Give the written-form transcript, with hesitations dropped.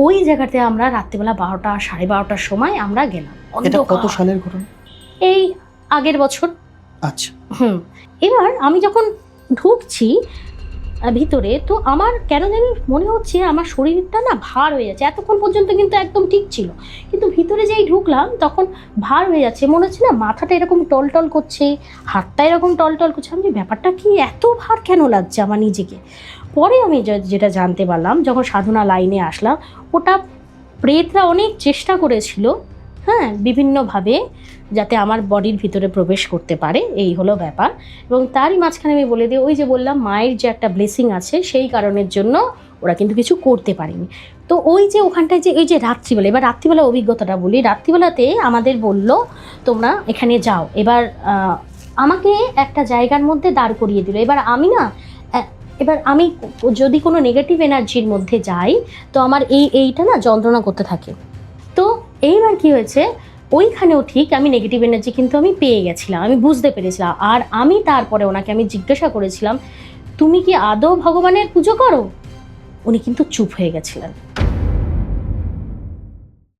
ওই জায়গাতে আমরা রাত্রিবেলা 12টা 12:30টার সময় আমরা গেলাম। এটা কত সালের ঘটনা? এই আগের বছর। আচ্ছা। এবার আমি যখন ঢুকছি ভিতরে, তো আমার কেন জানি মনে হচ্ছে আমার শরীরটা না ভার হয়ে যাচ্ছে। এতক্ষণ পর্যন্ত কিন্তু একদম ঠিক ছিল, কিন্তু ভিতরে যেই ঢুকলাম তখন ভার হয়ে যাচ্ছে। মনে হচ্ছে না মাথাটা এরকম টলটল করছে, হাতটা এরকম টলটল করছে। আমি ব্যাপারটা কি, এত ভার কেন লাগছে আমার নিজেকে? পরে আমি যেটা জানতে পারলাম যখন সাধনা লাইনে আসলাম, ওটা প্রেতরা অনেক চেষ্টা করেছিল, হ্যাঁ, বিভিন্নভাবে যাতে আমার বডির ভিতরে প্রবেশ করতে পারে, এই হলো ব্যাপার। এবং তারই মাঝখানে আমি বলে দিই, ওই যে বললাম মায়ের যে একটা ব্লেসিং আছে, সেই কারণের জন্য ওরা কিন্তু কিছু করতে পারেনি। তো ওই যে ওখানটায় যে ওই যে রাত্রিবেলা, এবার রাত্রিবেলা অভিজ্ঞতাটা বলি। রাত্রিবেলাতে আমাদের বলল তোমরা এখানে যাও। এবার আমাকে একটা জায়গার মধ্যে দাঁড় করিয়ে দিল। এবার আমি যদি কোনো নেগেটিভ এনার্জির মধ্যে যাই তো আমার এইটা না যন্ত্রণা করতে থাকে। তো এইবার কি হয়েছে, ওইখানেও ঠিক আমি নেগেটিভ এনার্জি কিন্তু আমি পেয়ে গেছিলাম, আমি বুঝতে পেরেছিলাম। আর আমি তারপরে ওনাকে আমি জিজ্ঞাসা করেছিলাম, তুমি কি আদৌ ভগবানের পুজো করো? উনি কিন্তু চুপ হয়ে গেছিলেন।